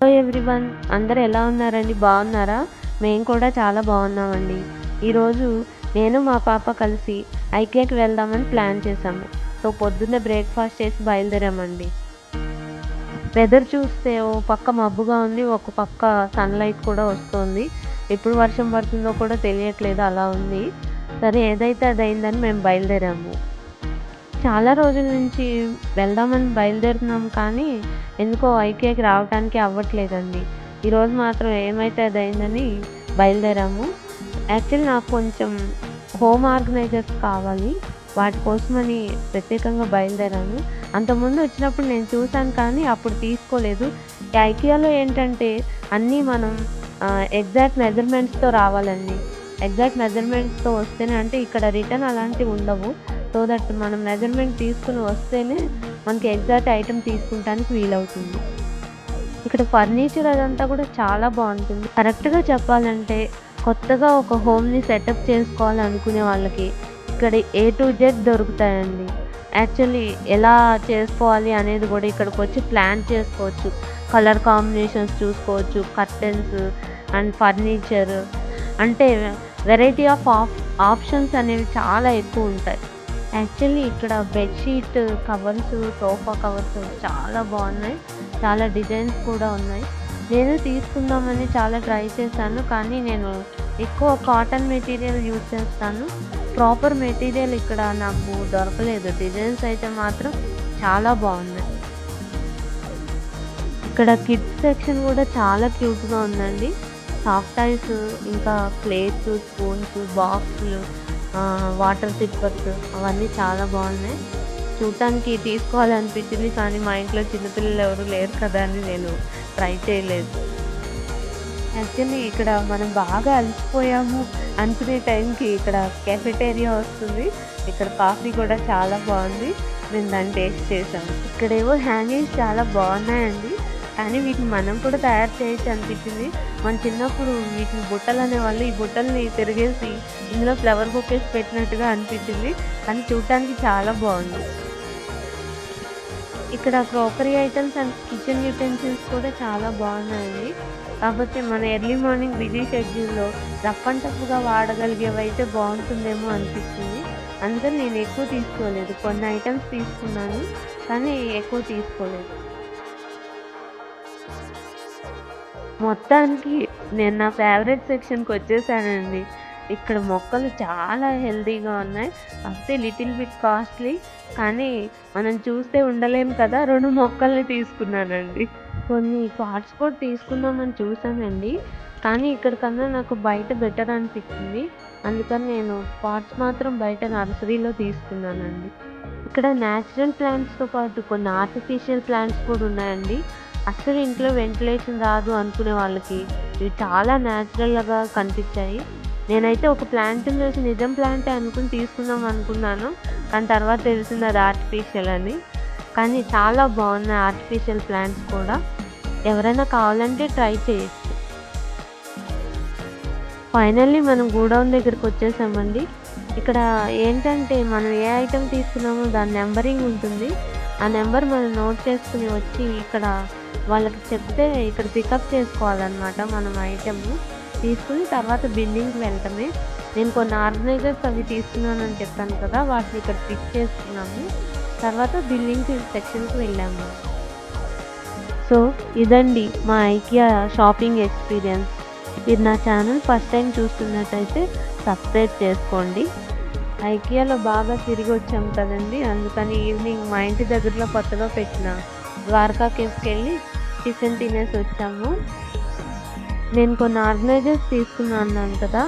Hello everyone, అందరూ ఎలా ఉన్నారండి? బాగున్నారా? మేము కూడా చాలా బాగున్నామండి. ఈరోజు నేను మా పాప కలిసి ఐకియాకి వెళ్దామని ప్లాన్ చేసాము. సో పొద్దున్నే బ్రేక్ఫాస్ట్ చేసి బయలుదేరామండి. వెదర్ చూస్తే ఓ పక్క మబ్బుగా ఉంది, ఒక పక్క సన్లైట్ కూడా వస్తుంది. ఎప్పుడు వర్షం పడుతుందో కూడా తెలియట్లేదు, అలా ఉంది. సరే ఏదైతే అది అయిందని మేము బయలుదేరాము. చాలా రోజుల నుంచి వెళ్దామని బయలుదేరుతున్నాం, కానీ ఎందుకో ఐకియాకి రావడానికి అవ్వట్లేదండి. ఈరోజు మాత్రం ఏమైతే అది అయిందని బయలుదేరాము. యాక్చువల్లీ నాకు కొంచెం హోమ్ ఆర్గనైజర్స్ కావాలి, వాటి కోసమని ప్రత్యేకంగా బయలుదేరాను. అంతకుముందు వచ్చినప్పుడు నేను చూశాను, కానీ అప్పుడు తీసుకోలేదు. ఈ ఐకియాలో ఏంటంటే అన్నీ మనం ఎగ్జాక్ట్ మెజర్మెంట్స్తో రావాలండి. ఎగ్జాక్ట్ మెజర్మెంట్స్తో వస్తేనే, అంటే ఇక్కడ రిటర్న్ అలాంటివి ఉండవు. సో దట్ మనం మెజర్మెంట్ తీసుకుని వస్తేనే మనకి ఎగ్జాక్ట్ ఐటెం తీసుకుంటానికి వీలవుతుంది. ఇక్కడ ఫర్నిచర్ అదంతా కూడా చాలా బాగుంటుంది. కరెక్ట్గా చెప్పాలంటే కొత్తగా ఒక హోమ్ని సెటప్ చేసుకోవాలనుకునే వాళ్ళకి ఇక్కడ A to Z దొరుకుతాయండి. యాక్చువల్లీ ఎలా చేసుకోవాలి అనేది కూడా ఇక్కడికి వచ్చి ప్లాన్ చేసుకోవచ్చు. కలర్ కాంబినేషన్స్ చూసుకోవచ్చు, కర్టెన్స్ అండ్ ఫర్నిచర్, అంటే వెరైటీ ఆఫ్ ఆప్షన్స్ అనేవి చాలా ఎక్కువ ఉంటాయి. యాక్చువల్లీ ఇక్కడ బెడ్షీట్ కవర్స్, సోఫా కవర్స్ చాలా బాగున్నాయి. చాలా డిజైన్స్ కూడా ఉన్నాయి. నేను తీసుకుందామని చాలా ట్రై చేశాను, కానీ నేను ఎక్కువ కాటన్ మెటీరియల్ యూజ్ చేస్తాను. ప్రాపర్ మెటీరియల్ ఇక్కడ నాకు దొరకలేదు. డిజైన్స్ అయితే మాత్రం చాలా బాగున్నాయి. ఇక్కడ కిడ్స్ సెక్షన్ కూడా చాలా క్యూట్గా ఉందండి. సాఫ్ట్ టాయ్స్, ఇంకా ప్లేట్స్, స్పూన్స్, బాక్సులు, వాటర్ సిప్పర్స్, అవన్నీ చాలా బాగున్నాయి. చూడటానికి తీసుకోవాలనిపించింది, కానీ మా ఇంట్లో చిన్నపిల్లలు ఎవరు లేరు కదా అని నేను ట్రై చేయలేదు. యాక్చువల్లీ ఇక్కడ మనం బాగా అలసిపోయాము అనుకునే టైంకి ఇక్కడ కెఫెటేరియా వస్తుంది. ఇక్కడ కాఫీ కూడా చాలా బాగుంది. నేను దాన్ని టేస్ట్ చేశాను. ఇక్కడేవో హ్యాంగింగ్స్ చాలా బాగున్నాయండి, కానీ వీటిని మనం కూడా తయారు చేయొచ్చు అనిపించింది. మన చిన్నప్పుడు వీటిని బుట్టలు అనేవాళ్ళు. ఈ బుట్టల్ని తిరిగేసి ఇందులో ఫ్లవర్ బొకేస్ పెట్టినట్టుగా అనిపించింది, కానీ చూడటానికి చాలా బాగుంది. ఇక్కడ crockery items and kitchen utensils కూడా చాలా బాగున్నాయండి. కాకపోతే మన ఎర్లీ మార్నింగ్ బిజీ షెడ్యూల్లో రఫ్ అండ్ టఫ్గా వాడగలిగేవి అయితే బాగుంటుందేమో అనిపించింది. అందుకని నేను ఎక్కువ తీసుకోలేదు. కొన్ని ఐటమ్స్ తీసుకున్నాను, కానీ ఎక్కువ తీసుకోలేదు. మొత్తానికి నేను నా ఫేవరెట్ సెక్షన్కి వచ్చేసానండి. ఇక్కడ మొక్కలు చాలా హెల్తీగా ఉన్నాయి. కాకపోతే లిటిల్ బిట్ కాస్ట్లీ, కానీ మనం చూస్తే ఉండలేము కదా, 2 మొక్కల్ని తీసుకున్నానండి. కొన్ని పాట్స్ కూడా తీసుకుందామని చూసానండి, కానీ ఇక్కడ కన్నా నాకు బయట బెటర్ అనిపించింది. అందుకని నేను పాట్స్ మాత్రం బయట నర్సరీలో తీసుకున్నానండి. ఇక్కడ న్యాచురల్ ప్లాంట్స్తో పాటు కొన్ని ఆర్టిఫిషియల్ ప్లాంట్స్ కూడా ఉన్నాయండి. అస్సలు ఇంట్లో వెంటిలేషన్ రాదు అనుకునే వాళ్ళకి ఇవి చాలా న్యాచురల్గా కనిపించాయి. నేనైతే ఒక ప్లాంట్ని చూసి నిజం ప్లాంటే అనుకుని తీసుకుందాం అనుకున్నాను, కానీ తర్వాత తెలిసింది అది ఆర్టిఫిషియల్ అని. కానీ చాలా బాగున్నాయి ఆర్టిఫిషియల్ ప్లాంట్స్ కూడా. ఎవరైనా కావాలంటే ట్రై చేయొచ్చు. ఫైనల్లీ మనం గోడౌన్ దగ్గరికి వచ్చేసామండి. ఇక్కడ ఏంటంటే మనం ఏ ఐటెం తీసుకున్నామో దాని నెంబరింగ్ ఉంటుంది. ఆ నెంబర్ మనం నోట్ చేసుకుని వచ్చి ఇక్కడ వాళ్ళకి చెప్తే ఇక్కడ పికప్ చేసుకోవాలన్నమాట. మనం ఐటెమ్ తీసుకుని తర్వాత బిల్లింగ్కి వెళ్తామే. నేను కొన్ని ఆర్గనైజర్స్ అవి తీసుకున్నానని చెప్పాను కదా, వాటిని ఇక్కడ పిక్ చేసుకున్నాము. తర్వాత బిల్లింగ్ సెక్షన్కి వెళ్ళాము. సో ఇదండి మా ఐకియా షాపింగ్ ఎక్స్పీరియన్స్. మీరు నా ఛానల్ ఫస్ట్ టైం చూస్తున్నట్టయితే సబ్స్క్రైబ్ చేసుకోండి. ఐకియాలో బాగా తిరిగి వచ్చాము కదండి, అందుకని ఈవినింగ్ మా ఇంటి దగ్గరలో కొత్తగా పెట్టిన ద్వారకా కేఫ్కి వెళ్ళి టిఫిన్ తినేసి వచ్చాము. నేను కొన్ని ఆర్గనైజర్స్ తీసుకున్నాను కదా,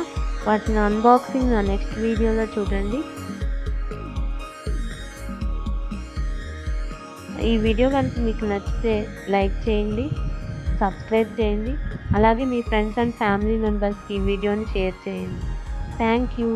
వాటిని అన్బాక్సింగ్ నా నెక్స్ట్ వీడియోలో చూడండి. ఈ వీడియో కనుక మీకు నచ్చితే లైక్ చేయండి, సబ్స్క్రైబ్ చేయండి. అలాగే మీ ఫ్రెండ్స్ అండ్ ఫ్యామిలీ మెంబర్స్కి ఈ వీడియోని షేర్ చేయండి. Thank you.